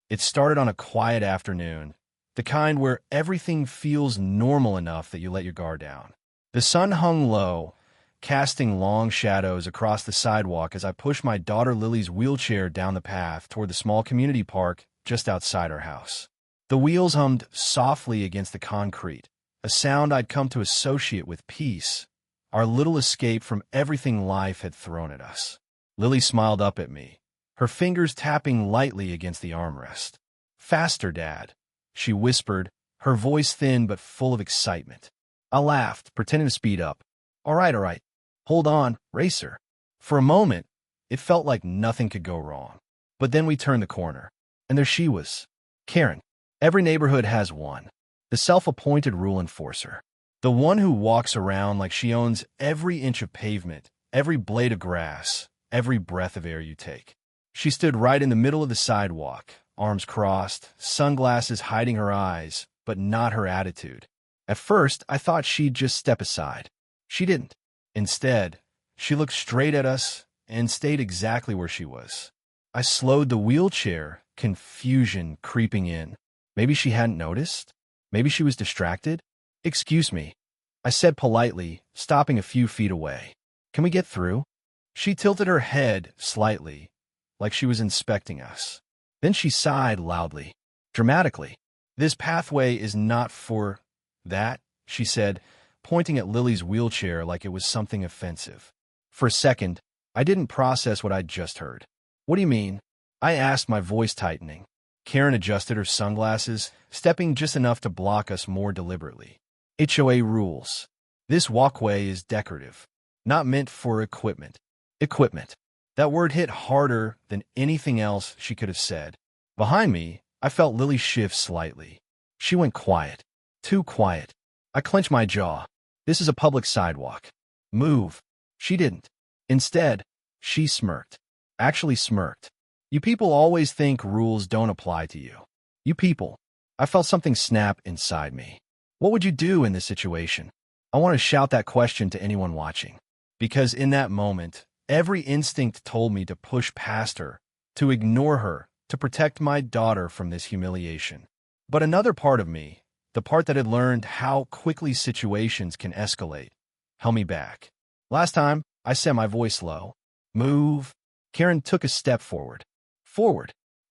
It started on a quiet afternoon, the kind where everything feels normal enough that you let your guard down. The sun hung low, casting long shadows across the sidewalk as I pushed my daughter Lily's wheelchair down the path toward the small community park just outside our house. The wheels hummed softly against the concrete, a sound I'd come to associate with peace, our little escape from everything life had thrown at us. Lily smiled up at me, her fingers tapping lightly against the armrest. "Faster, Dad," she whispered, her voice thin but full of excitement. I laughed, pretending to speed up. All right. Hold on, racer." For a moment, it felt like nothing could go wrong. But then we turned the corner, and there she was. Karen. Every neighborhood has one. The self-appointed rule enforcer. The one who walks around like she owns every inch of pavement, every blade of grass, every breath of air you take. She stood right in the middle of the sidewalk, arms crossed, sunglasses hiding her eyes, but not her attitude. At first, I thought she'd just step aside. She didn't. Instead, she looked straight at us and stayed exactly where she was. I slowed the wheelchair, confusion creeping in. Maybe she hadn't noticed? Maybe she was distracted? "Excuse me," I said politely, stopping a few feet away. "Can we get through?" She tilted her head slightly, like she was inspecting us. Then she sighed loudly, dramatically. "This pathway is not for that," she said, pointing at Lily's wheelchair like it was something offensive. For a second, I didn't process what I'd just heard. "What do you mean?" I asked, my voice tightening. Karen adjusted her sunglasses, stepping just enough to block us more deliberately. "HOA rules. This walkway is decorative, not meant for equipment." Equipment. That word hit harder than anything else she could have said. Behind me, I felt Lily shift slightly. She went quiet. Too quiet. I clenched my jaw. "This is a public sidewalk. Move." She didn't. Instead, she smirked. Actually smirked. "You people always think rules don't apply to you. You people." I felt something snap inside me. What would you do in this situation? I want to shout that question to anyone watching. Because in that moment, every instinct told me to push past her, to ignore her, to protect my daughter from this humiliation. But another part of me, the part that had learned how quickly situations can escalate, held me back. Last time, I set my voice low. "Move." Karen took a step forward,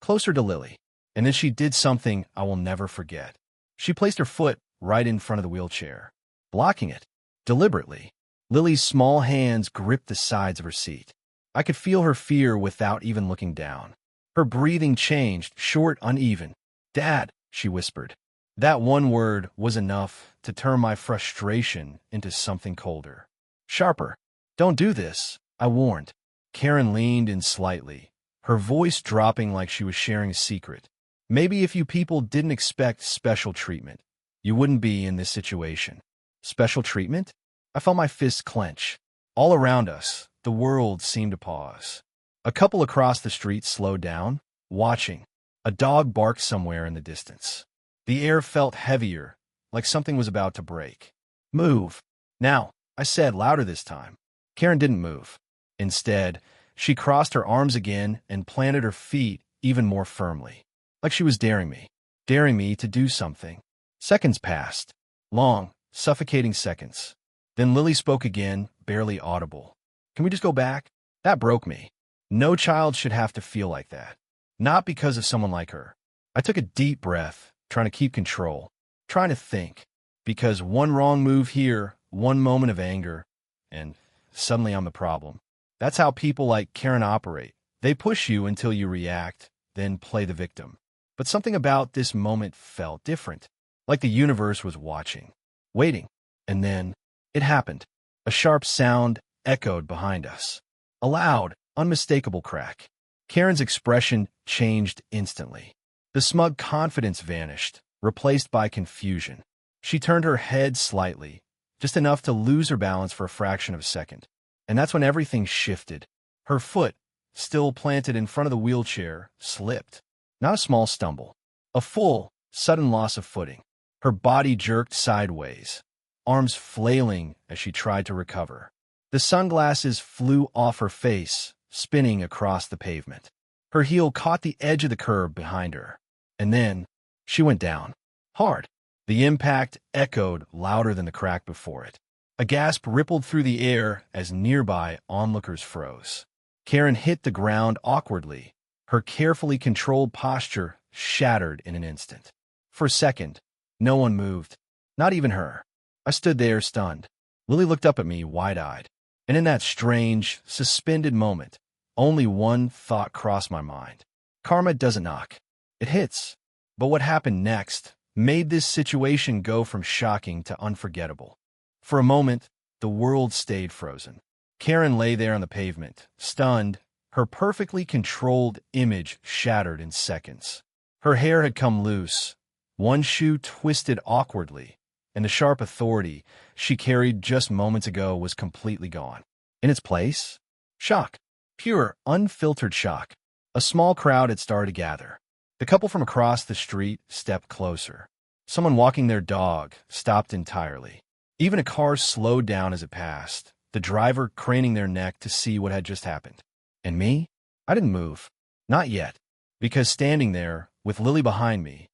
closer to Lily, and then she did something I will never forget. She placed her foot right in front of the wheelchair, blocking it, deliberately. Lily's small hands gripped the sides of her seat. I could feel her fear without even looking down. Her breathing changed, short, uneven. "Dad," she whispered. That one word was enough to turn my frustration into something colder. Sharper. "Don't do this," I warned. Karen leaned in slightly, her voice dropping like she was sharing a secret. "Maybe if you people didn't expect special treatment, you wouldn't be in this situation." Special treatment? I felt my fists clench. All around us, the world seemed to pause. A couple across the street slowed down, watching. A dog barked somewhere in the distance. The air felt heavier, like something was about to break. "Move. Now," I said, louder this time. Karen didn't move. Instead, she crossed her arms again and planted her feet even more firmly, like she was daring me to do something. Seconds passed. Long, suffocating seconds. Then Lily spoke again, barely audible. "Can we just go back?" That broke me. No child should have to feel like that. Not because of someone like her. I took a deep breath, trying to keep control, trying to think. Because one wrong move here, one moment of anger, and suddenly I'm the problem. That's how people like Karen operate. They push you until you react, then play the victim. But something about this moment felt different, like the universe was watching, waiting. And then it happened. A sharp sound echoed behind us. A loud, unmistakable crack. Karen's expression changed instantly. The smug confidence vanished, replaced by confusion. She turned her head slightly, just enough to lose her balance for a fraction of a second. And that's when everything shifted. Her foot, still planted in front of the wheelchair, slipped. Not a small stumble. A full, sudden loss of footing. Her body jerked sideways, arms flailing as she tried to recover. The sunglasses flew off her face, spinning across the pavement. Her heel caught the edge of the curb behind her. And then she went down. Hard. The impact echoed louder than the crack before it. A gasp rippled through the air as nearby onlookers froze. Karen hit the ground awkwardly, her carefully controlled posture shattered in an instant. For a second, no one moved, not even her. I stood there stunned. Lily looked up at me wide-eyed. And in that strange, suspended moment, only one thought crossed my mind. Karma doesn't knock. It hits. But what happened next made this situation go from shocking to unforgettable. For a moment, the world stayed frozen. Karen lay there on the pavement, stunned, her perfectly controlled image shattered in seconds. Her hair had come loose, one shoe twisted awkwardly, and the sharp authority she carried just moments ago was completely gone. In its place, shock. Pure, unfiltered shock. A small crowd had started to gather. The couple from across the street stepped closer. Someone walking their dog stopped entirely. Even a car slowed down as it passed, the driver craning their neck to see what had just happened. And me? I didn't move. Not yet. Because standing there, with Lily behind me,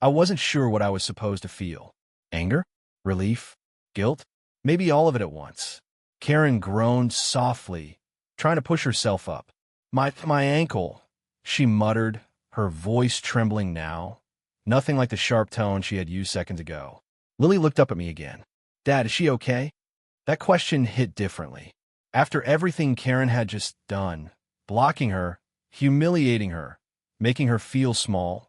I wasn't sure what I was supposed to feel. Anger? Relief? Guilt? Maybe all of it at once. Karen groaned softly, trying to push herself up. My ankle, she muttered, her voice trembling now. Nothing like the sharp tone she had used seconds ago. Lily looked up at me again. Dad, is she okay? That question hit differently. After everything Karen had just done, blocking her, humiliating her, making her feel small,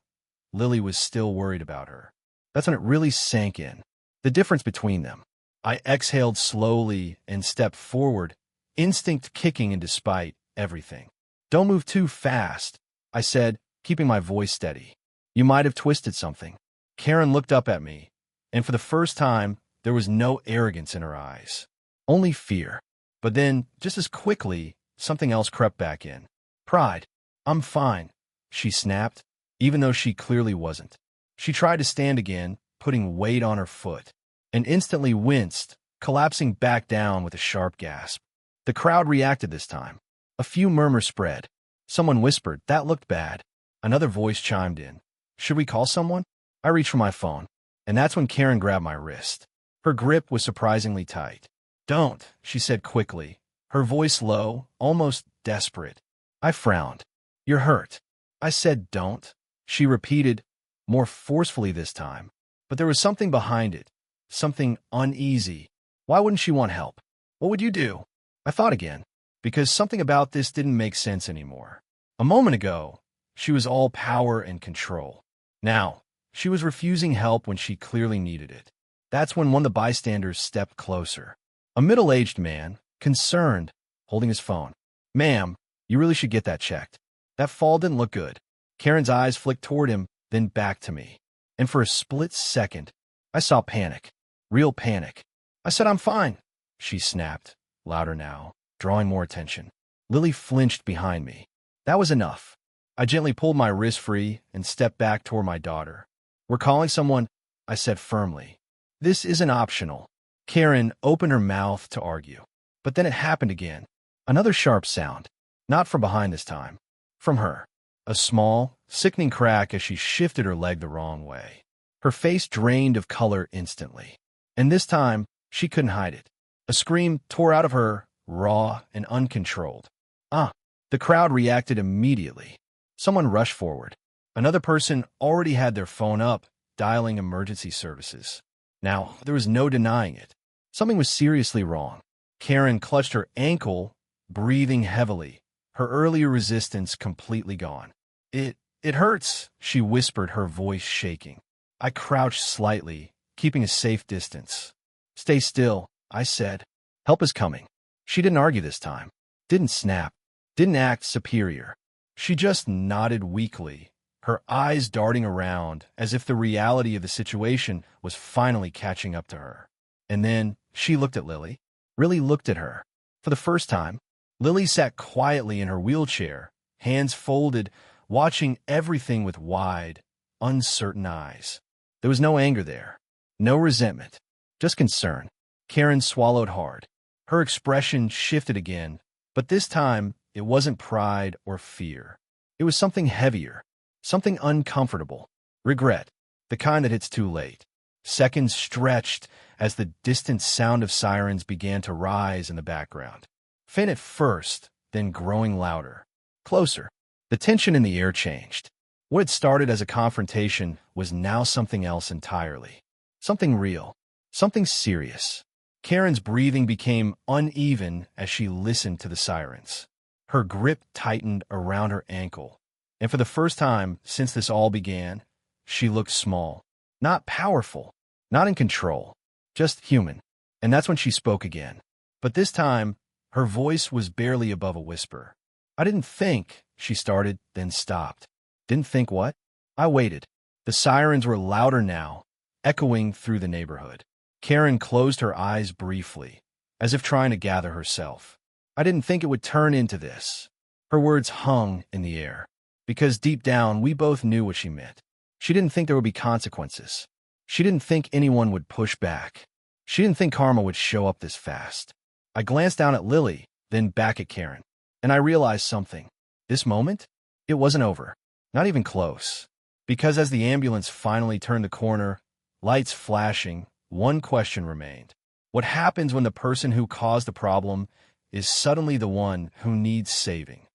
Lily was still worried about her. That's when it really sank in. The difference between them. I exhaled slowly and stepped forward, instinct kicking in despite everything. Don't move too fast, I said, keeping my voice steady. You might have twisted something. Karen looked up at me, and for the first time, there was no arrogance in her eyes. Only fear. But then, just as quickly, something else crept back in. Pride. I'm fine, she snapped, even though she clearly wasn't. She tried to stand again, putting weight on her foot, and instantly winced, collapsing back down with a sharp gasp. The crowd reacted this time. A few murmurs spread. Someone whispered, "That looked bad." Another voice chimed in. "Should we call someone?" I reached for my phone, and that's when Karen grabbed my wrist. Her grip was surprisingly tight. "Don't," she said quickly, her voice low, almost desperate. I frowned. "You're hurt." I said, "Don't." She repeated, more forcefully this time. But there was something behind it, something uneasy. Why wouldn't she want help? What would you do? I thought again, because something about this didn't make sense anymore. A moment ago, she was all power and control. Now, she was refusing help when she clearly needed it. That's when one of the bystanders stepped closer. A middle-aged man, concerned, holding his phone. "Ma'am, you really should get that checked. That fall didn't look good." Karen's eyes flicked toward him, then back to me. And for a split second, I saw panic. Real panic. I said, "I'm fine," she snapped, louder now, drawing more attention. Lily flinched behind me. That was enough. I gently pulled my wrist free and stepped back toward my daughter. "We're calling someone," I said firmly. "This isn't optional." Karen opened her mouth to argue. But then it happened again. Another sharp sound. Not from behind this time. From her. A small, sickening crack as she shifted her leg the wrong way. Her face drained of color instantly. And this time, she couldn't hide it. A scream tore out of her, raw and uncontrolled. "Ah!" The crowd reacted immediately. Someone rushed forward. Another person already had their phone up, dialing emergency services. Now, there was no denying it. Something was seriously wrong. Karen clutched her ankle, breathing heavily, her earlier resistance completely gone. It hurts," she whispered, her voice shaking. I crouched slightly, keeping a safe distance. "Stay still," I said. "Help is coming." She didn't argue this time. Didn't snap. Didn't act superior. She just nodded weakly, her eyes darting around as if the reality of the situation was finally catching up to her. And then she looked at Lily. Really looked at her. For the first time, Lily sat quietly in her wheelchair, hands folded, watching everything with wide, uncertain eyes. There was no anger there, no resentment, just concern. Karen swallowed hard. Her expression shifted again, but this time it wasn't pride or fear. It was something heavier, something uncomfortable. Regret, the kind that hits too late. Seconds stretched as the distant sound of sirens began to rise in the background. Faint at first, then growing louder. Closer. The tension in the air changed. What had started as a confrontation was now something else entirely. Something real. Something serious. Karen's breathing became uneven as she listened to the sirens. Her grip tightened around her ankle, and for the first time since this all began, she looked small. Not powerful, not in control, just human. And that's when she spoke again. But this time, her voice was barely above a whisper. "I didn't think," she started, then stopped. Didn't think what? I waited. The sirens were louder now, echoing through the neighborhood. Karen closed her eyes briefly, as if trying to gather herself. "I didn't think it would turn into this." Her words hung in the air, because deep down we both knew what she meant. She didn't think there would be consequences. She didn't think anyone would push back. She didn't think karma would show up this fast. I glanced down at Lily, then back at Karen, and I realized something. This moment, it wasn't over. Not even close. Because as the ambulance finally turned the corner, lights flashing, one question remained. What happens when the person who caused the problem is suddenly the one who needs saving?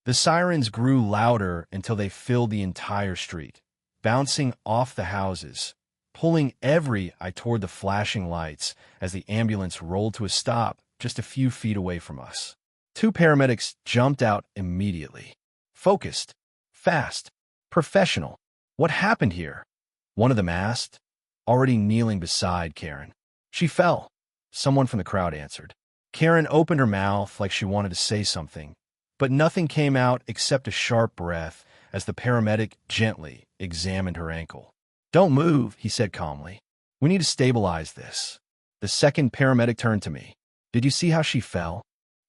The sirens grew louder until they filled the entire street, bouncing off the houses, pulling every eye toward the flashing lights as the ambulance rolled to a stop just a few feet away from us. Two paramedics jumped out immediately. Focused, fast, professional. What happened here? One of them asked, already kneeling beside Karen. She fell. Someone from the crowd answered. Karen opened her mouth like she wanted to say something, but nothing came out except a sharp breath as the paramedic gently examined her ankle. "Don't move," he said calmly. "We need to stabilize this." The second paramedic turned to me. "Did you see how she fell?"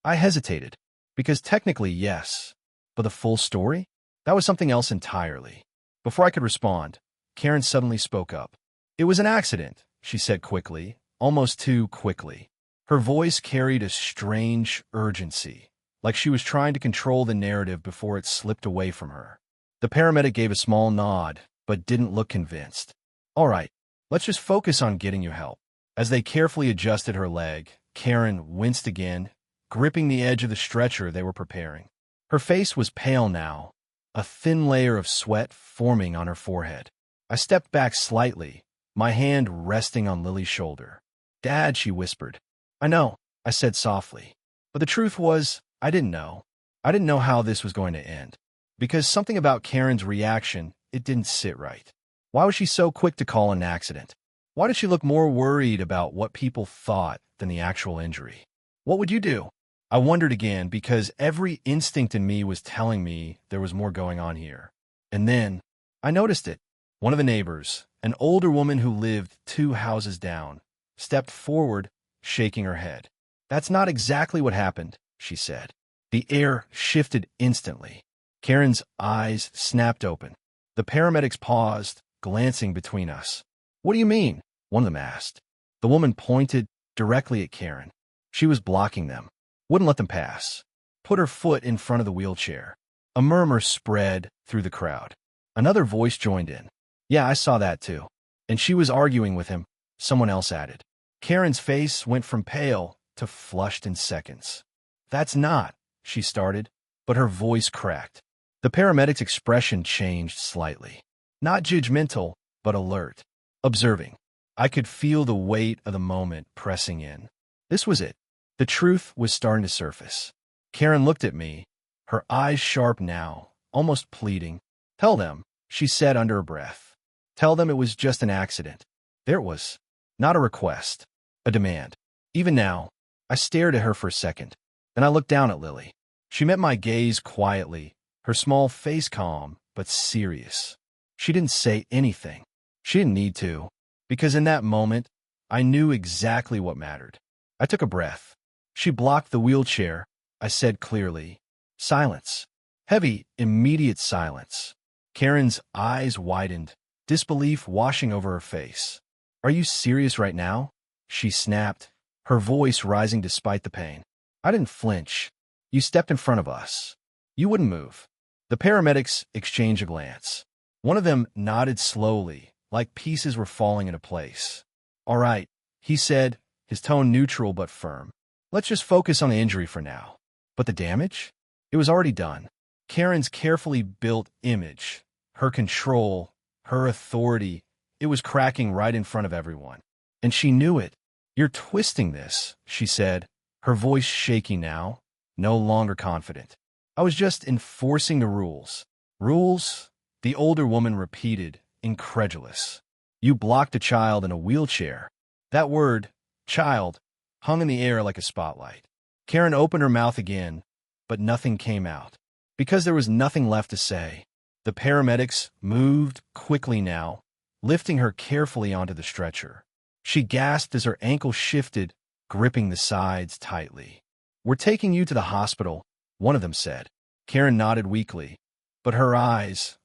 I hesitated, because technically, yes. But the full story? That was something else entirely. Before I could respond, Karen suddenly spoke up. "It was an accident," she said quickly, almost too quickly. Her voice carried a strange urgency, like she was trying to control the narrative before it slipped away from her. The paramedic gave a small nod, but didn't look convinced. "All right, let's just focus on getting you help." As they carefully adjusted her leg, Karen winced again, gripping the edge of the stretcher they were preparing. Her face was pale now, a thin layer of sweat forming on her forehead. I stepped back slightly, my hand resting on Lily's shoulder. "Dad," she whispered. "I know," I said softly. But the truth was, I didn't know. I didn't know how this was going to end. Because something about Karen's reaction, it didn't sit right. Why was she so quick to call an accident? Why did she look more worried about what people thought than the actual injury? "What would you do?" I wondered again because every instinct in me was telling me there was more going on here. And then, I noticed it. One of the neighbors, an older woman who lived 2 houses down, stepped forward, shaking her head. "That's not exactly what happened," she said. The air shifted instantly. Karen's eyes snapped open. The paramedics paused, glancing between us. "What do you mean?" one of them asked. The woman pointed directly at Karen. She was blocking them. Wouldn't let them pass. Put her foot in front of the wheelchair. A murmur spread through the crowd. Another voice joined in. "Yeah, I saw that too." "And she was arguing with him," someone else added. Karen's face went from pale to flushed in seconds. "That's not," she started, but her voice cracked. The paramedic's expression changed slightly. Not judgmental, but alert, observing. I could feel the weight of the moment pressing in. This was it. The truth was starting to surface. Karen looked at me, her eyes sharp now, almost pleading. "Tell them," she said under her breath. "Tell them it was just an accident." There it was. Not a request, a demand. Even now, I stared at her for a second. Then I looked down at Lily. She met my gaze quietly, her small face calm, but serious. She didn't say anything. She didn't need to, because in that moment, I knew exactly what mattered. I took a breath. She blocked the wheelchair. I said clearly, "Silence." Heavy, immediate silence. Karen's eyes widened, disbelief washing over her face. "Are you serious right now?" she snapped, her voice rising despite the pain. I didn't flinch. "You stepped in front of us. You wouldn't move." The paramedics exchanged a glance. One of them nodded slowly, like pieces were falling into place. "All right," he said, his tone neutral but firm. "Let's just focus on the injury for now." But the damage? It was already done. Karen's carefully built image, her control, her authority, it was cracking right in front of everyone. And she knew it. "You're twisting this," she said, her voice shaky now, no longer confident. "I was just enforcing the rules." "Rules?" the older woman repeated, incredulous. "You blocked a child in a wheelchair." That word, child, hung in the air like a spotlight. Karen opened her mouth again, but nothing came out. Because there was nothing left to say. The paramedics moved quickly now, lifting her carefully onto the stretcher. She gasped as her ankle shifted, gripping the sides tightly. "We're taking you to the hospital," one of them said. Karen nodded weakly, but her eyes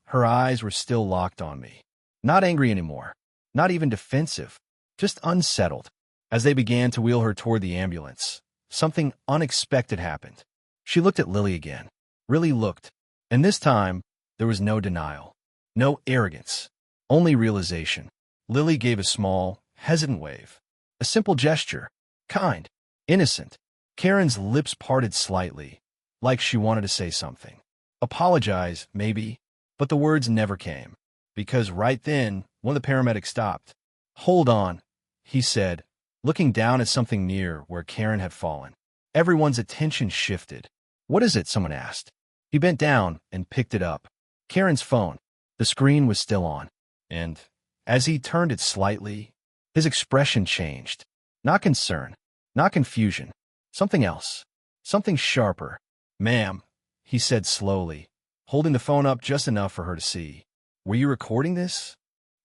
were still locked on me. Not angry anymore, not even defensive, just unsettled. As they began to wheel her toward the ambulance, something unexpected happened. She looked at Lily again, really looked, and this time there was no denial, no arrogance, only realization. Lily gave a small, hesitant wave, a simple gesture, kind, innocent. Karen's lips parted slightly, like she wanted to say something. Apologize, maybe, but the words never came, because right then, one of the paramedics stopped. "Hold on," he said, looking down at something near where Karen had fallen. Everyone's attention shifted. "What is it?" someone asked. He bent down and picked it up. Karen's phone. The screen was still on, and as he turned it slightly, his expression changed. Not concern, not confusion, something else, something sharper. "Ma'am," he said slowly, holding the phone up just enough for her to see. "Were you recording this?"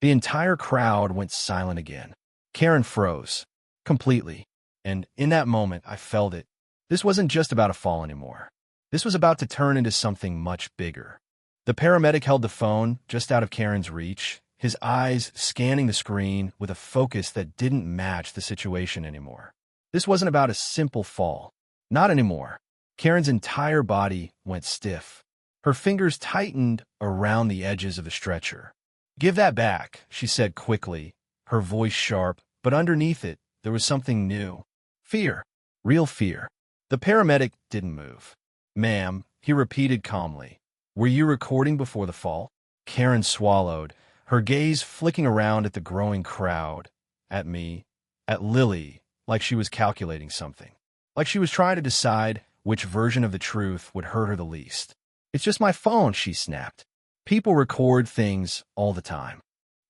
The entire crowd went silent again. Karen froze, completely, and in that moment I felt it. This wasn't just about a fall anymore. This was about to turn into something much bigger. The paramedic held the phone just out of Karen's reach, his eyes scanning the screen with a focus that didn't match the situation anymore. This wasn't about a simple fall. Not anymore. Karen's entire body went stiff. Her fingers tightened around the edges of the stretcher. "Give that back," she said quickly, her voice sharp, but underneath it, there was something new. Fear. Real fear. The paramedic didn't move. "Ma'am," he repeated calmly, "were you recording before the fall?" Karen swallowed, her gaze flicking around at the growing crowd, at me, at Lily, like she was calculating something. Like she was trying to decide which version of the truth would hurt her the least. "It's just my phone," she snapped. "People record things all the time."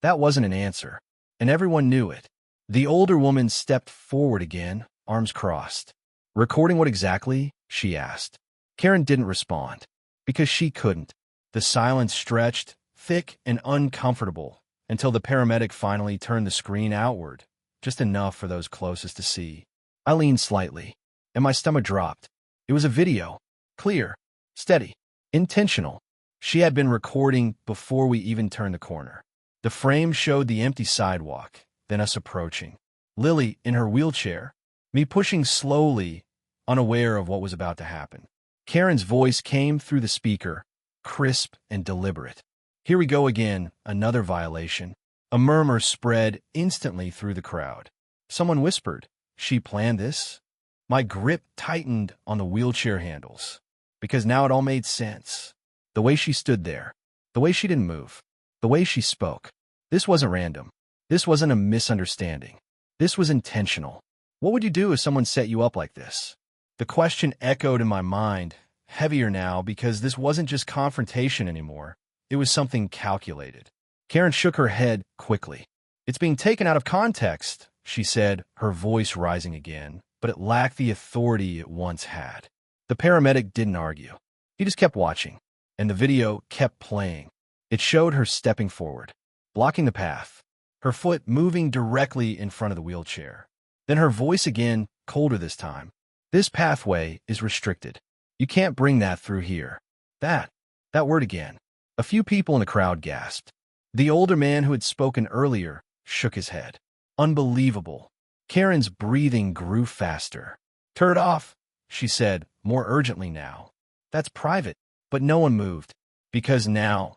That wasn't an answer, and everyone knew it. The older woman stepped forward again, arms crossed. "Recording what exactly?" she asked. Karen didn't respond, because she couldn't. The silence stretched, thick and uncomfortable, until the paramedic finally turned the screen outward, just enough for those closest to see. I leaned slightly, and my stomach dropped. It was a video. Clear, steady, intentional. She had been recording before we even turned the corner. The frame showed the empty sidewalk, then us approaching. Lily in her wheelchair, me pushing slowly, unaware of what was about to happen. Karen's voice came through the speaker, crisp and deliberate. "Here we go again, another violation." A murmur spread instantly through the crowd. Someone whispered, "She planned this?" My grip tightened on the wheelchair handles, because now it all made sense. The way she stood there, the way she didn't move, the way she spoke. This wasn't random. This wasn't a misunderstanding. This was intentional. What would you do if someone set you up like this? The question echoed in my mind, heavier now because this wasn't just confrontation anymore. It was something calculated. Karen shook her head quickly. "It's being taken out of context," she said, her voice rising again, but it lacked the authority it once had. The paramedic didn't argue. He just kept watching, and the video kept playing. It showed her stepping forward, blocking the path, her foot moving directly in front of the wheelchair. Then her voice again, colder this time. "This pathway is restricted. You can't bring that through here." That word again. A few people in the crowd gasped. The older man who had spoken earlier shook his head. Unbelievable. Karen's breathing grew faster. "Turn it off," she said, more urgently now. "That's private." But no one moved, because now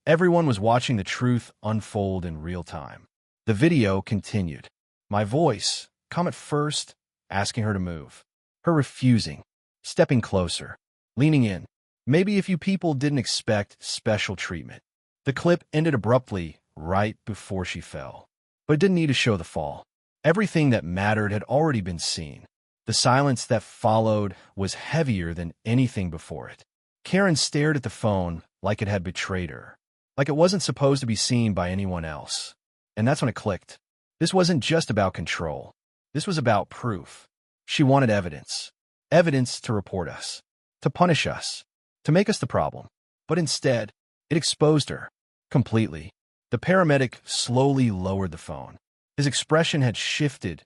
Everyone was watching the truth unfold in real time. The video continued. My voice, calm at first, asking her to move. Her refusing, stepping closer, leaning in. Maybe if you people didn't expect special treatment. The clip ended abruptly, right before she fell. But it didn't need to show the fall. Everything that mattered had already been seen. The silence that followed was heavier than anything before it. Karen stared at the phone like it had betrayed her, like it wasn't supposed to be seen by anyone else. And that's when it clicked. This wasn't just about control. This was about proof. She wanted evidence. Evidence to report us, to punish us, to make us the problem. But instead, it exposed her completely. The paramedic slowly lowered the phone. His expression had shifted,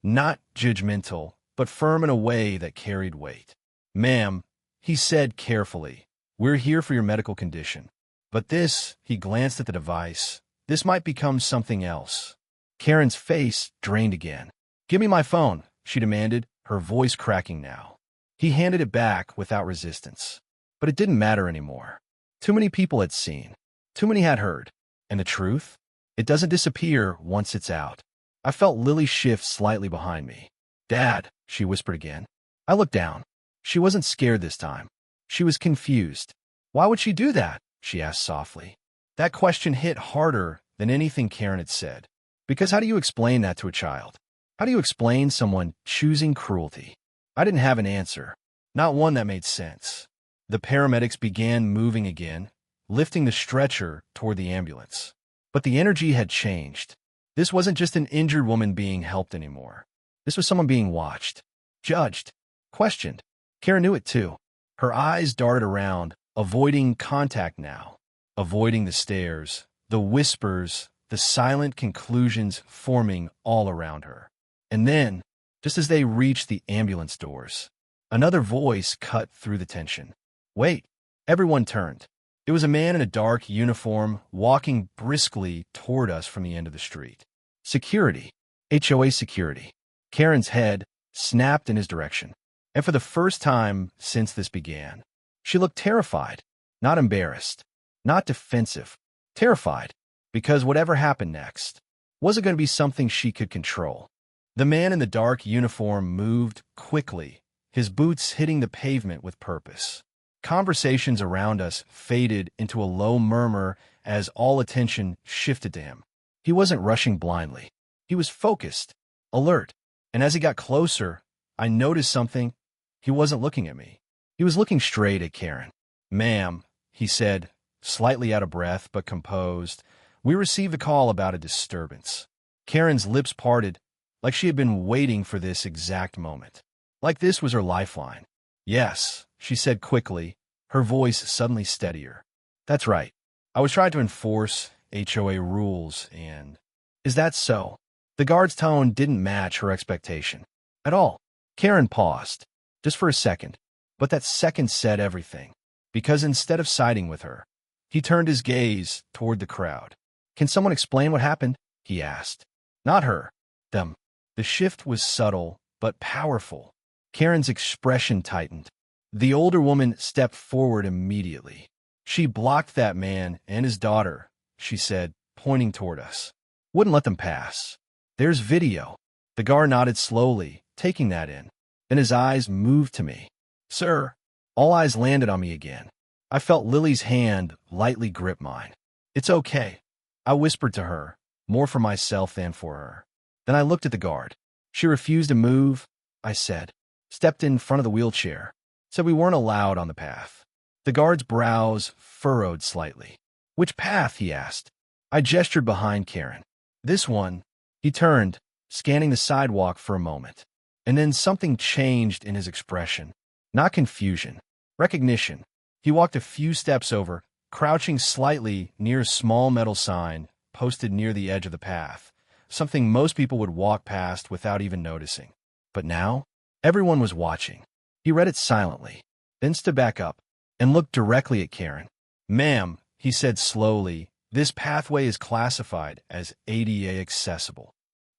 not judgmental, but firm in a way that carried weight. Ma'am, he said carefully, we're here for your medical condition. But this, he glanced at the device, this might become something else. Karen's face drained again. Give me my phone, she demanded, her voice cracking now. He handed it back without resistance. But it didn't matter anymore. Too many people had seen. Too many had heard. And the truth? It doesn't disappear once it's out. I felt Lily shift slightly behind me. Dad, she whispered again. I looked down. She wasn't scared this time. She was confused. Why would she do that? She asked softly. That question hit harder than anything Karen had said. Because how do you explain that to a child? How do you explain someone choosing cruelty? I didn't have an answer. Not one that made sense. The paramedics began moving again, lifting the stretcher toward the ambulance. But the energy had changed. This wasn't just an injured woman being helped anymore. This was someone being watched, judged, questioned. Karen knew it too. Her eyes darted around, avoiding contact now, avoiding the stares, the whispers, the silent conclusions forming all around her. And then, just as they reached the ambulance doors, another voice cut through the tension. Wait. Everyone turned. It was a man in a dark uniform walking briskly toward us from the end of the street. Security. HOA security. Karen's head snapped in his direction. And for the first time since this began, she looked terrified, not embarrassed, not defensive, terrified, because whatever happened next wasn't going to be something she could control. The man in the dark uniform moved quickly, his boots hitting the pavement with purpose. Conversations around us faded into a low murmur as all attention shifted to him. He wasn't rushing blindly. He was focused, alert, and as he got closer, I noticed something. He wasn't looking at me. He was looking straight at Karen. Ma'am, he said, slightly out of breath but composed, we received a call about a disturbance. Karen's lips parted, like she had been waiting for this exact moment. Like this was her lifeline. Yes, she said quickly, her voice suddenly steadier. That's right. I was trying to enforce HOA rules and... Is that so? The guard's tone didn't match her expectation. At all. Karen paused, just for a second, but that second said everything. Because instead of siding with her, he turned his gaze toward the crowd. Can someone explain what happened? He asked. Not her. Them. The shift was subtle, but powerful. Karen's expression tightened. The older woman stepped forward immediately. She blocked that man and his daughter, she said, pointing toward us. Wouldn't let them pass. There's video. The guard nodded slowly, taking that in. Then his eyes moved to me. Sir. All eyes landed on me again. I felt Lily's hand lightly grip mine. It's okay. I whispered to her, more for myself than for her. Then I looked at the guard. She refused to move, I said. Stepped in front of the wheelchair. Said we weren't allowed on the path. The guard's brows furrowed slightly. Which path? He asked. I gestured behind Karen. This one. He turned, scanning the sidewalk for a moment. And then something changed in his expression. Not confusion. Recognition. He walked a few steps over, crouching slightly near a small metal sign posted near the edge of the path, something most people would walk past without even noticing. But now, everyone was watching. He read it silently, then stood back up and looked directly at Karen. Ma'am, he said slowly, this pathway is classified as ADA accessible.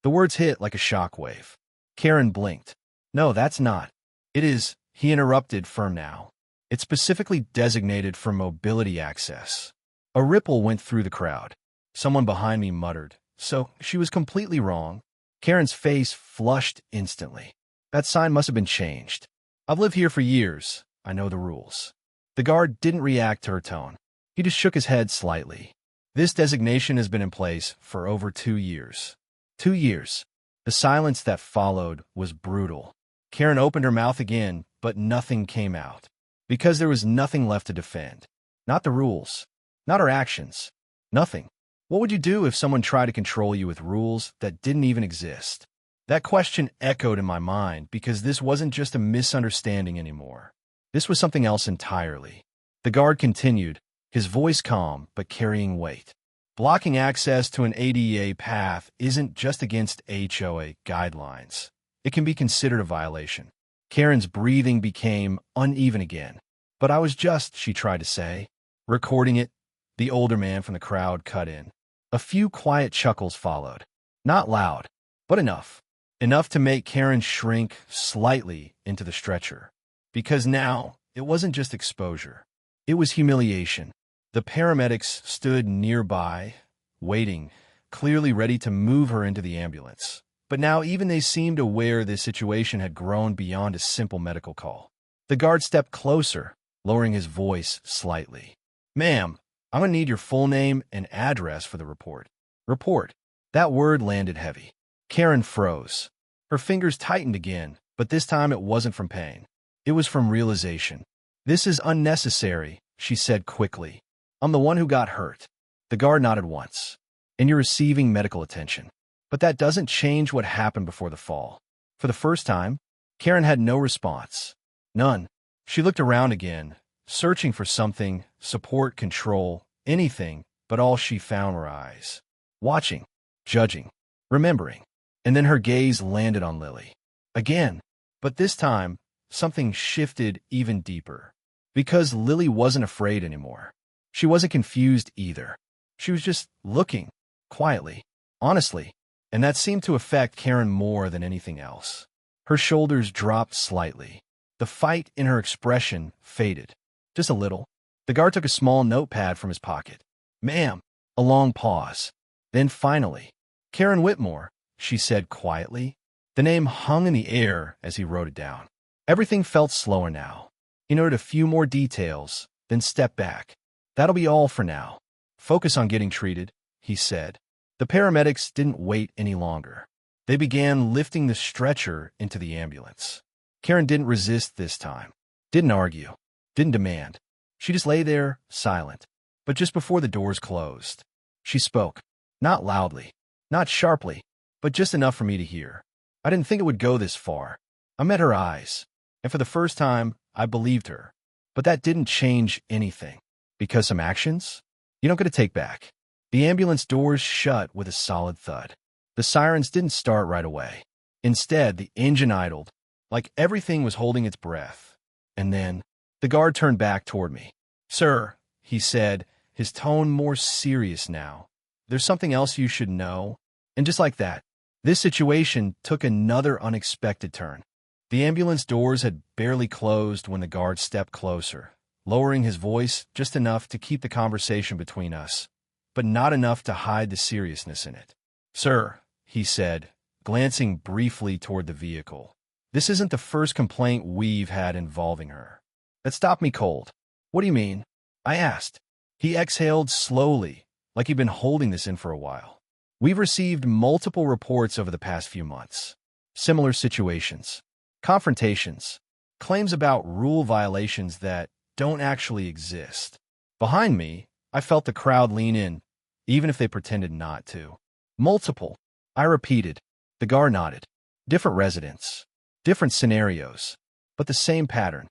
The words hit like a shockwave. Karen blinked. No, that's not. It is, he interrupted firm now. It's specifically designated for mobility access. A ripple went through the crowd. Someone behind me muttered, "So, she was completely wrong." Karen's face flushed instantly. That sign must have been changed. I've lived here for years. I know the rules. The guard didn't react to her tone. He just shook his head slightly. This designation has been in place for over 2 years. 2 years. The silence that followed was brutal. Karen opened her mouth again, but nothing came out. Because there was nothing left to defend. Not the rules. Not her actions. Nothing. What would you do if someone tried to control you with rules that didn't even exist? That question echoed in my mind because this wasn't just a misunderstanding anymore. This was something else entirely. The guard continued, his voice calm but carrying weight. Blocking access to an ADA path isn't just against HOA guidelines. It can be considered a violation. Karen's breathing became uneven again. But I was just, she tried to say. Recording it, the older man from the crowd cut in. A few quiet chuckles followed. Not loud, but enough. Enough to make Karen shrink slightly into the stretcher. Because now, it wasn't just exposure. It was humiliation. The paramedics stood nearby, waiting, clearly ready to move her into the ambulance. But now even they seemed aware this situation had grown beyond a simple medical call. The guard stepped closer, lowering his voice slightly. "Ma'am, I'm going to need your full name and address for the report." Report. That word landed heavy. Karen froze. Her fingers tightened again, but this time it wasn't from pain. It was from realization. "This is unnecessary," she said quickly. "I'm the one who got hurt." The guard nodded once. "And you're receiving medical attention. But that doesn't change what happened before the fall." For the first time, Karen had no response. None. She looked around again, searching for something, support, control, anything, but all she found were eyes. Watching, judging, remembering. And then her gaze landed on Lily. Again. But this time, something shifted even deeper. Because Lily wasn't afraid anymore. She wasn't confused either. She was just looking, quietly, honestly. And that seemed to affect Karen more than anything else. Her shoulders dropped slightly. The fight in her expression faded. Just a little. The guard took a small notepad from his pocket. "Ma'am." A long pause. Then finally, "Karen Whitmore," she said quietly. The name hung in the air as he wrote it down. Everything felt slower now. He noted a few more details, then stepped back. "That'll be all for now. Focus on getting treated," he said. The paramedics didn't wait any longer. They began lifting the stretcher into the ambulance. Karen didn't resist this time. Didn't argue. Didn't demand. She just lay there, silent. But just before the doors closed, she spoke. Not loudly. Not sharply. But just enough for me to hear. I didn't think it would go this far. I met her eyes. And for the first time, I believed her. But that didn't change anything. Because some actions? You don't get to take back. The ambulance doors shut with a solid thud. The sirens didn't start right away. Instead, the engine idled, like everything was holding its breath. And then, the guard turned back toward me. "Sir," he said, his tone more serious now. "There's something else you should know." And just like that, this situation took another unexpected turn. The ambulance doors had barely closed when the guard stepped closer, lowering his voice just enough to keep the conversation between us, but not enough to hide the seriousness in it. "Sir," he said, glancing briefly toward the vehicle, "this isn't the first complaint we've had involving her." That stopped me cold. "What do you mean?" I asked. He exhaled slowly, like he'd been holding this in for a while. "We've received multiple reports over the past few months. Similar situations. Confrontations. Claims about rule violations that don't actually exist." Behind me, I felt the crowd lean in, even if they pretended not to. "Multiple," I repeated. The guard nodded. "Different residents. Different scenarios. But the same pattern."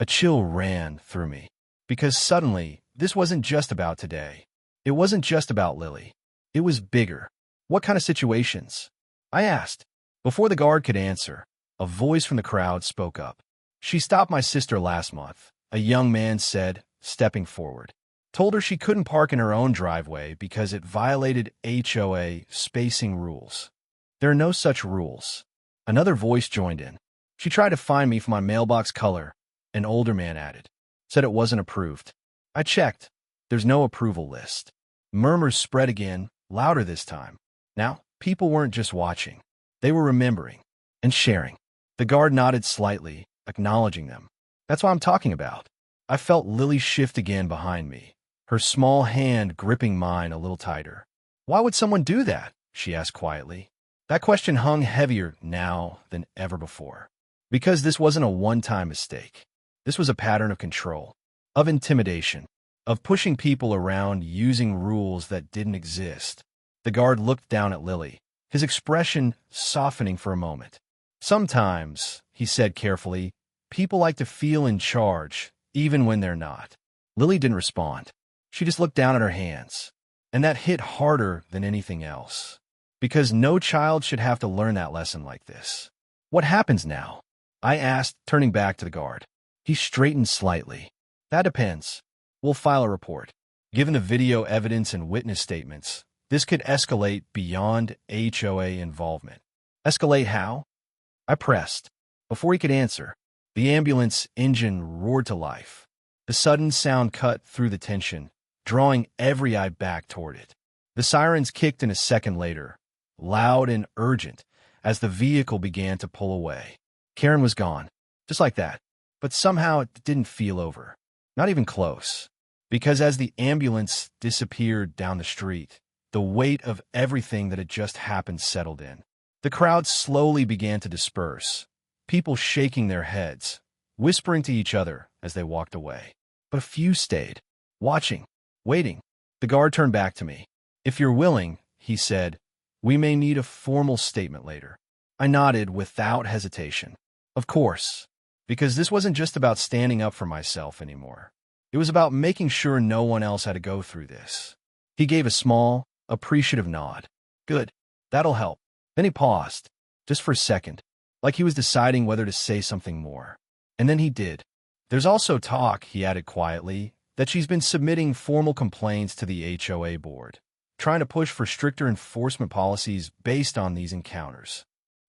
A chill ran through me. Because suddenly, this wasn't just about today. It wasn't just about Lily. It was bigger. "What kind of situations?" I asked. Before the guard could answer, a voice from the crowd spoke up. "She stopped my sister last month," a young man said, stepping forward. "Told her she couldn't park in her own driveway because it violated HOA spacing rules." "There are no such rules." Another voice joined in. "She tried to fine me for my mailbox color," an older man added. "Said it wasn't approved." I checked. There's no approval list. Murmurs spread again, louder this time. Now, people weren't just watching. They were remembering and sharing. The guard nodded slightly, acknowledging them. That's what I'm talking about. I felt Lily shift again behind me, her small hand gripping mine a little tighter. Why would someone do that? She asked quietly. That question hung heavier now than ever before. Because this wasn't a one-time mistake. This was a pattern of control, of intimidation, of pushing people around using rules that didn't exist. The guard looked down at Lily, his expression softening for a moment. Sometimes, he said carefully, people like to feel in charge, even when they're not. Lily didn't respond. She just looked down at her hands. And that hit harder than anything else. Because no child should have to learn that lesson like this. What happens now? I asked, turning back to the guard. He straightened slightly. That depends. We'll file a report. Given the video evidence and witness statements, this could escalate beyond HOA involvement. Escalate how? I pressed. Before he could answer, the ambulance engine roared to life. The sudden sound cut through the tension, drawing every eye back toward it. The sirens kicked in a second later, loud and urgent, as the vehicle began to pull away. Karen was gone, just like that. But somehow it didn't feel over. Not even close. Because as the ambulance disappeared down the street, the weight of everything that had just happened settled in. The crowd slowly began to disperse, people shaking their heads, whispering to each other as they walked away. But a few stayed, watching, waiting. The guard turned back to me. If you're willing, he said, we may need a formal statement later. I nodded without hesitation. Of course, because this wasn't just about standing up for myself anymore. It was about making sure no one else had to go through this. He gave a small, appreciative nod. Good, that'll help. Then he paused, just for a second, like he was deciding whether to say something more. And then he did. There's also talk, he added quietly, that she's been submitting formal complaints to the HOA board, trying to push for stricter enforcement policies based on these encounters.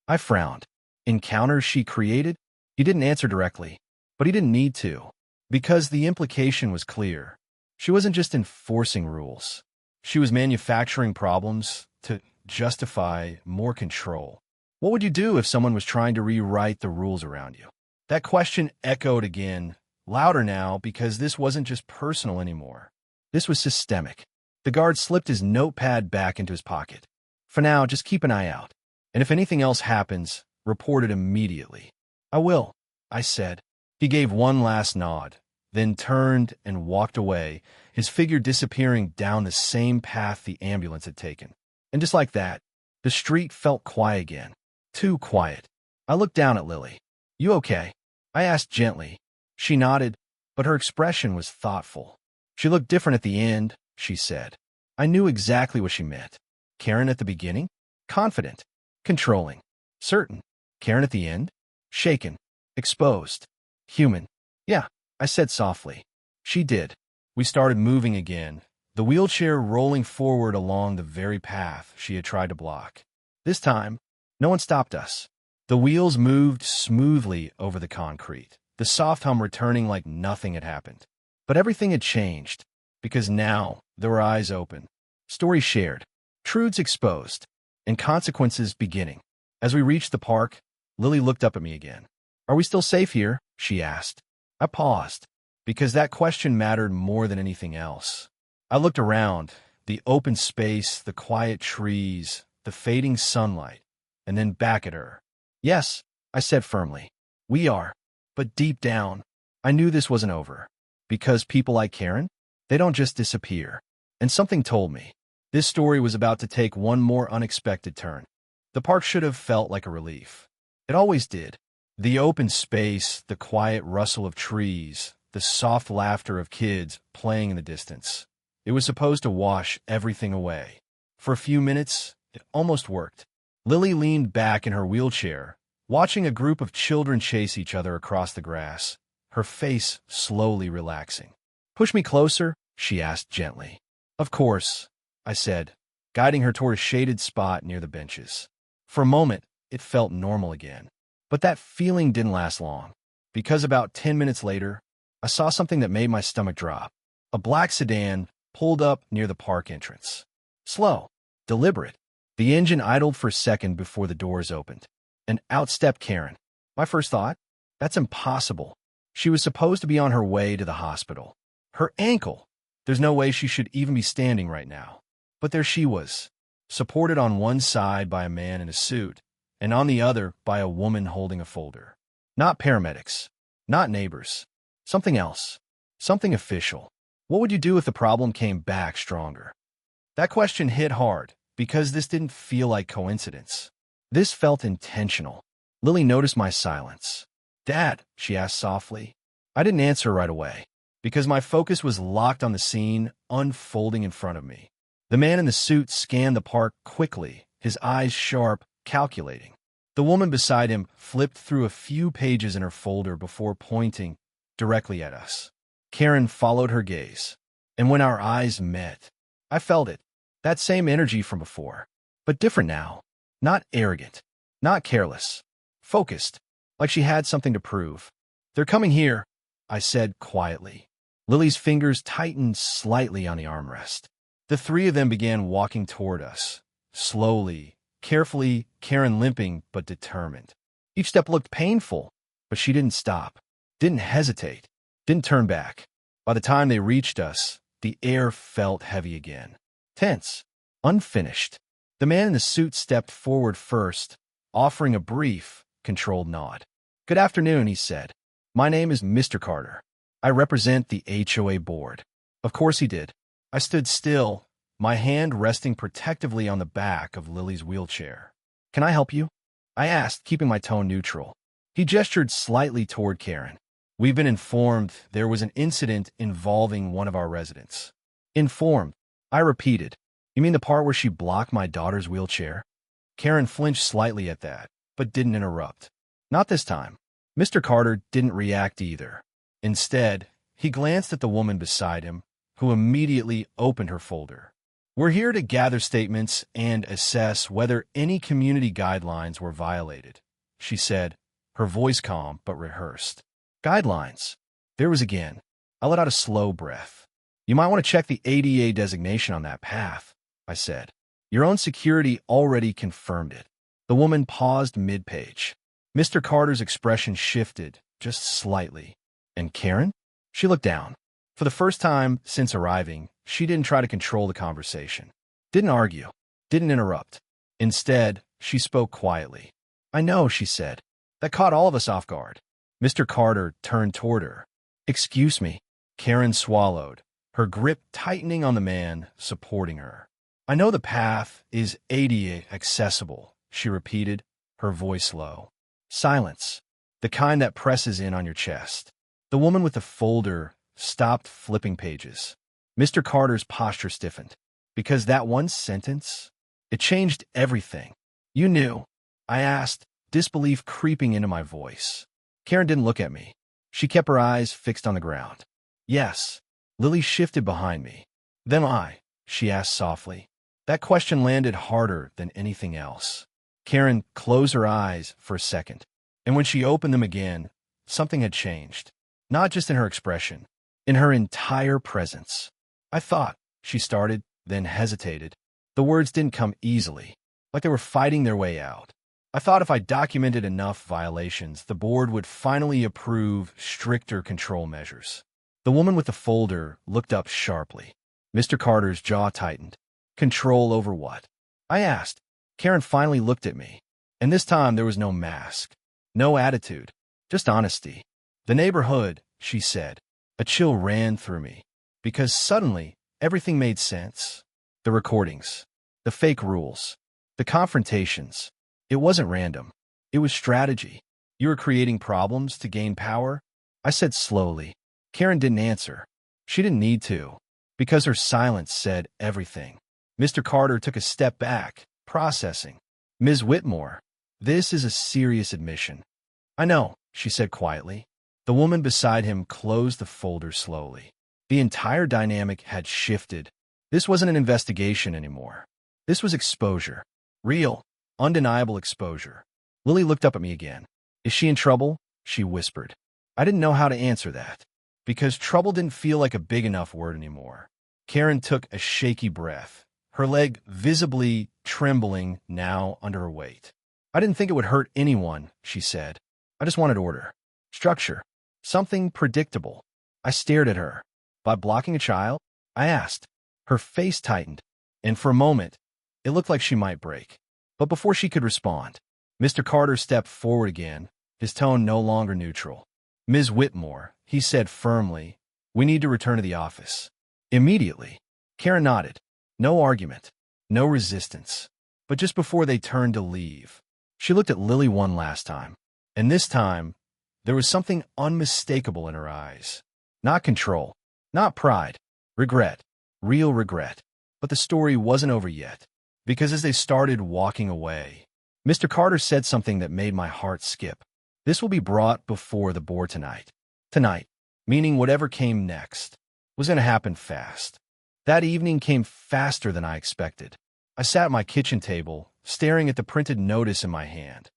I frowned. Encounters she created? He didn't answer directly, but he didn't need to, because the implication was clear. She wasn't just enforcing rules. She was manufacturing problems to justify more control. What would you do if someone was trying to rewrite the rules around you? That question echoed again, louder now, because this wasn't just personal anymore. This was systemic. The guard slipped his notepad back into his pocket. For now, just keep an eye out. And if anything else happens, report it immediately. I will, I said. He gave one last nod, then turned and walked away, his figure disappearing down the same path the ambulance had taken. And just like that, the street felt quiet again. Too quiet. I looked down at Lily. You okay? I asked gently. She nodded, but her expression was thoughtful. She looked different at the end, she said. I knew exactly what she meant. Karen at the beginning? Confident. Controlling. Certain. Karen at the end? Shaken. Exposed. Human. Yeah, I said softly. She did. We started moving again, the wheelchair rolling forward along the very path she had tried to block. This time, no one stopped us. The wheels moved smoothly over the concrete, the soft hum returning like nothing had happened. But everything had changed, because now there were eyes open, stories shared, truths exposed, and consequences beginning. As we reached the park, Lily looked up at me again. Are we still safe here? She asked. I paused, because that question mattered more than anything else. I looked around, the open space, the quiet trees, the fading sunlight, and then back at her. Yes, I said firmly. We are. But deep down, I knew this wasn't over. Because people like Karen, they don't just disappear. And something told me, this story was about to take one more unexpected turn. The park should have felt like a relief. It always did. The open space, the quiet rustle of trees, the soft laughter of kids playing in the distance. It was supposed to wash everything away. For a few minutes, it almost worked. Lily leaned back in her wheelchair, watching a group of children chase each other across the grass, her face slowly relaxing. Push me closer, she asked gently. Of course, I said, guiding her toward a shaded spot near the benches. For a moment, it felt normal again. But that feeling didn't last long, because about 10 minutes later, I saw something that made my stomach drop. A black sedan pulled up near the park entrance. Slow, deliberate. The engine idled for a second before the doors opened. And out stepped Karen. My first thought? That's impossible. She was supposed to be on her way to the hospital. Her ankle! There's no way she should even be standing right now. But there she was, supported on one side by a man in a suit, and on the other by a woman holding a folder. Not paramedics. Not neighbors. Something else. Something official. What would you do if the problem came back stronger? That question hit hard, because this didn't feel like coincidence. This felt intentional. Lily noticed my silence. "Dad," she asked softly. I didn't answer right away, because my focus was locked on the scene unfolding in front of me. The man in the suit scanned the park quickly, his eyes sharp, calculating. The woman beside him flipped through a few pages in her folder before pointing directly at us. Karen followed her gaze, and when our eyes met, I felt it. That same energy from before, but different now. Not arrogant, not careless, focused, like she had something to prove. "They're coming here," I said quietly. Lily's fingers tightened slightly on the armrest. The three of them began walking toward us, slowly, carefully, Karen limping but determined. Each step looked painful, but she didn't stop, didn't hesitate, didn't turn back. By the time they reached us, the air felt heavy again. Tense, unfinished. The man in the suit stepped forward first, offering a brief, controlled nod. "Good afternoon," he said. "My name is Mr. Carter. I represent the HOA board." Of course he did. I stood still, my hand resting protectively on the back of Lily's wheelchair. "Can I help you?" I asked, keeping my tone neutral. He gestured slightly toward Karen. "We've been informed there was an incident involving one of our residents." "Informed?" I repeated. "You mean the part where she blocked my daughter's wheelchair?" Karen flinched slightly at that, but didn't interrupt. Not this time. Mr. Carter didn't react either. Instead, he glanced at the woman beside him, who immediately opened her folder. "We're here to gather statements and assess whether any community guidelines were violated," she said, her voice calm but rehearsed. "Guidelines?" There was again. I let out a slow breath. "You might want to check the ADA designation on that path," I said. "Your own security already confirmed it." The woman paused mid-page. Mr. Carter's expression shifted, just slightly. "And Karen?" She looked down. For the first time since arriving, she didn't try to control the conversation. Didn't argue. Didn't interrupt. Instead, she spoke quietly. "I know," she said. "That caught all of us off guard." Mr. Carter turned toward her. "Excuse me." Karen swallowed, her grip tightening on the man supporting her. "I know the path is ADA accessible," she repeated, her voice low. Silence. The kind that presses in on your chest. The woman with the folder stopped flipping pages. Mr. Carter's posture stiffened. Because that one sentence, it changed everything. "You knew?" I asked, disbelief creeping into my voice. Karen didn't look at me. She kept her eyes fixed on the ground. "Yes." Lily shifted behind me. "Then I?" she asked softly. That question landed harder than anything else. Karen closed her eyes for a second, and when she opened them again, something had changed. Not just in her expression, in her entire presence. "I thought," she started, then hesitated. The words didn't come easily, like they were fighting their way out. "I thought if I documented enough violations, the board would finally approve stricter control measures." The woman with the folder looked up sharply. Mr. Carter's jaw tightened. "Control over what?" I asked. Karen finally looked at me, and this time there was no mask, no attitude, just honesty. "The neighborhood," she said. A chill ran through me, because suddenly everything made sense. The recordings, the fake rules, the confrontations. It wasn't random. It was strategy. "You were creating problems to gain power?" I said slowly. Karen didn't answer. She didn't need to, because her silence said everything. Mr. Carter took a step back, processing. "Ms. Whitmore, this is a serious admission." "I know," she said quietly. The woman beside him closed the folder slowly. The entire dynamic had shifted. This wasn't an investigation anymore. This was exposure. Real, undeniable exposure. Lily looked up at me again. "Is she in trouble?" she whispered. I didn't know how to answer that, because trouble didn't feel like a big enough word anymore. Karen took a shaky breath, her leg visibly trembling now under her weight. I didn't think it would hurt anyone, she said. I just wanted order, structure, something predictable. I stared at her. By blocking a child? I asked. Her face tightened, and for a moment, it looked like she might break. But before she could respond, Mr. Carter stepped forward again, his tone no longer neutral. Ms. Whitmore, he said firmly, we need to return to the office. Immediately. Karen nodded. No argument, no resistance. But just before they turned to leave, she looked at Lily one last time. And this time, there was something unmistakable in her eyes. Not control, not pride, regret, real regret. But the story wasn't over yet, because as they started walking away, Mr. Carter said something that made my heart skip. This will be brought before the board tonight. Tonight, meaning whatever came next, was going to happen fast. That evening came faster than I expected. I sat at my kitchen table, staring at the printed notice in my hand.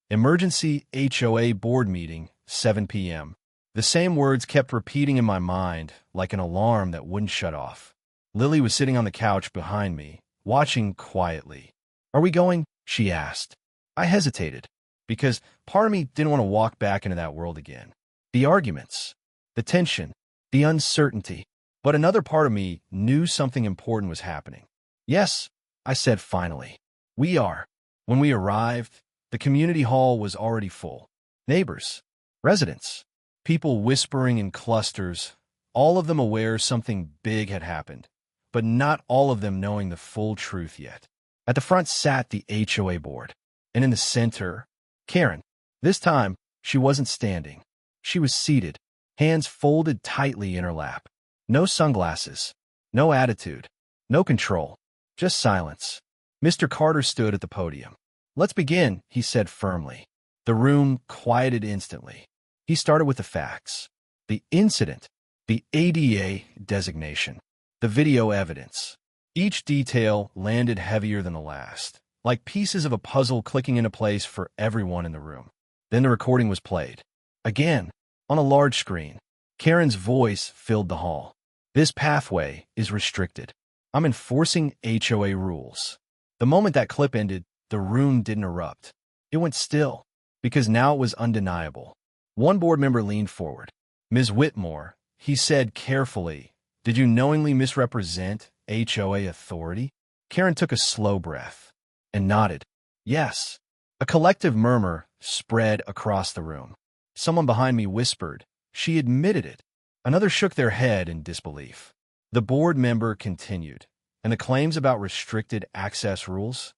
Emergency HOA board meeting, 7 p.m. The same words kept repeating in my mind, like an alarm that wouldn't shut off. Lily was sitting on the couch behind me, watching quietly. Are we going? She asked. I hesitated, because part of me didn't want to walk back into that world again. The arguments, the tension, the uncertainty. But another part of me knew something important was happening. Yes, I said finally. We are. When we arrived, the community hall was already full. Neighbors, residents, people whispering in clusters, all of them aware something big had happened, but not all of them knowing the full truth yet. At the front sat the HOA board, and in the center, Karen. This time, she wasn't standing. She was seated, hands folded tightly in her lap. No sunglasses, no attitude, no control, just silence. Mr. Carter stood at the podium. Let's begin, he said firmly. The room quieted instantly. He started with the facts. The incident, the ADA designation, the video evidence. Each detail landed heavier than the last, like pieces of a puzzle clicking into place for everyone in the room. Then the recording was played. Again, on a large screen. Karen's voice filled the hall. This pathway is restricted. I'm enforcing HOA rules. The moment that clip ended, the room didn't erupt. It went still, because now it was undeniable. One board member leaned forward. Ms. Whitmore, he said carefully, did you knowingly misrepresent HOA authority? Karen took a slow breath and nodded. Yes. A collective murmur spread across the room. Someone behind me whispered, she admitted it. Another shook their head in disbelief. The board member continued, and the claims about restricted access rules?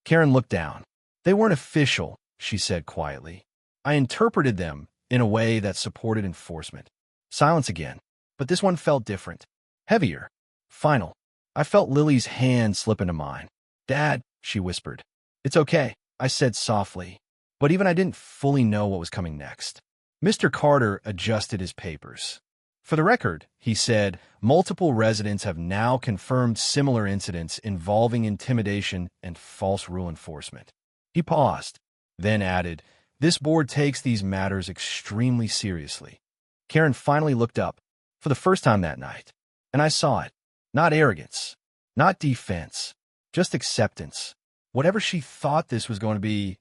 Karen looked down. They weren't official, she said quietly. I interpreted them in a way that supported enforcement. Silence again, but this one felt different. Heavier. Final. I felt Lily's hand slip into mine. Dad, she whispered. It's okay, I said softly, but even I didn't fully know what was coming next. Mr. Carter adjusted his papers. For the record, he said, multiple residents have now confirmed similar incidents involving intimidation and false rule enforcement. He paused, then added, this board takes these matters extremely seriously. Karen finally looked up, for the first time that night, and I saw it. Not arrogance, not defense, just acceptance. Whatever she thought this was going to be,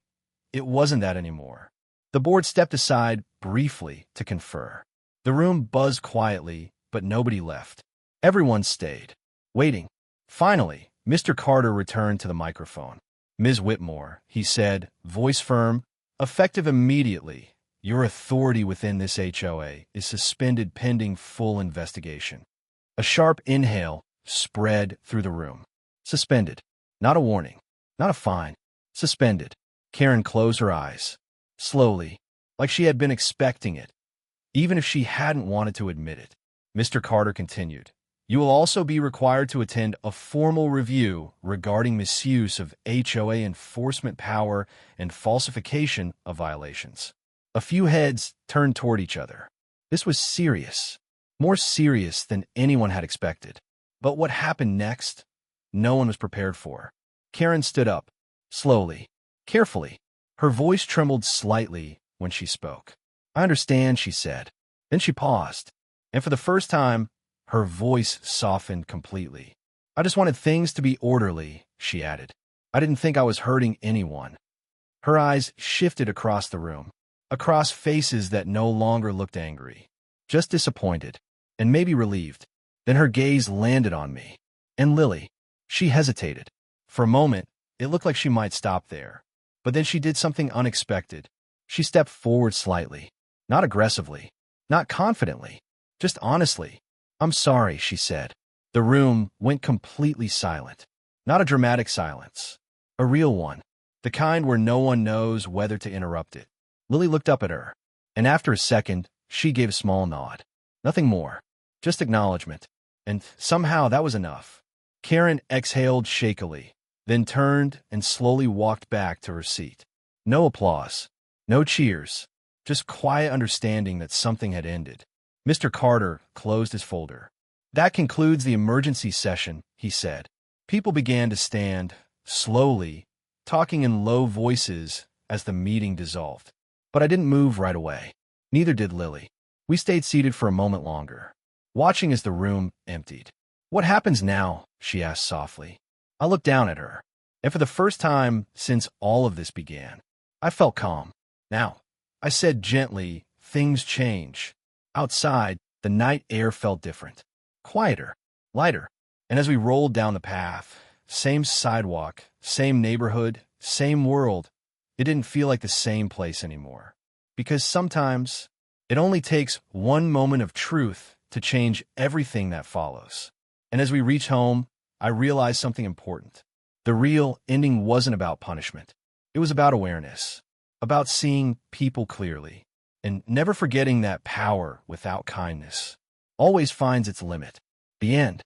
it wasn't that anymore. The board stepped aside briefly to confer. The room buzzed quietly, but nobody left. Everyone stayed, waiting. Finally, Mr. Carter returned to the microphone. Ms. Whitmore, he said, voice firm, effective immediately. Your authority within this HOA is suspended pending full investigation. A sharp inhale spread through the room. Suspended. Not a warning. Not a fine. Suspended. Karen closed her eyes. Slowly, like she had been expecting it, even if she hadn't wanted to admit it. Mr. Carter continued, you will also be required to attend a formal review regarding misuse of HOA enforcement power and falsification of violations. A few heads turned toward each other. This was serious, more serious than anyone had expected. But what happened next, no one was prepared for. Karen stood up, slowly, carefully. Her voice trembled slightly when she spoke. I understand, she said. Then she paused, and for the first time, Her voice softened completely. I just wanted things to be orderly, she added. I didn't think I was hurting anyone. Her eyes shifted across the room, across faces that no longer looked angry, just disappointed, and maybe relieved. Then her gaze landed on me. And Lily. She hesitated. For a moment, it looked like she might stop there. But then she did something unexpected. She stepped forward slightly. Not aggressively. Not confidently. Just honestly. I'm sorry, she said. The room went completely silent. Not a dramatic silence. A real one. The kind where no one knows whether to interrupt it. Lily looked up at her. And after a second, she gave a small nod. Nothing more. Just acknowledgement. And somehow that was enough. Karen exhaled shakily, then turned and slowly walked back to her seat. No applause. No cheers. Just quiet understanding that something had ended. Mr. Carter closed his folder. That concludes the emergency session, he said. People began to stand, slowly, talking in low voices as the meeting dissolved. But I didn't move right away. Neither did Lily. We stayed seated for a moment longer, watching as the room emptied. What happens now? She asked softly. I looked down at her, and for the first time since all of this began, I felt calm. Now, I said gently, things change. Outside, the night air felt different. Quieter, lighter. And as we rolled down the path, same sidewalk, same neighborhood, same world, it didn't feel like the same place anymore. Because sometimes, it only takes one moment of truth to change everything that follows. And as we reached home, I realized something important. The real ending wasn't about punishment. It was about awareness, about seeing people clearly, and never forgetting that power without kindness always finds its limit. The end.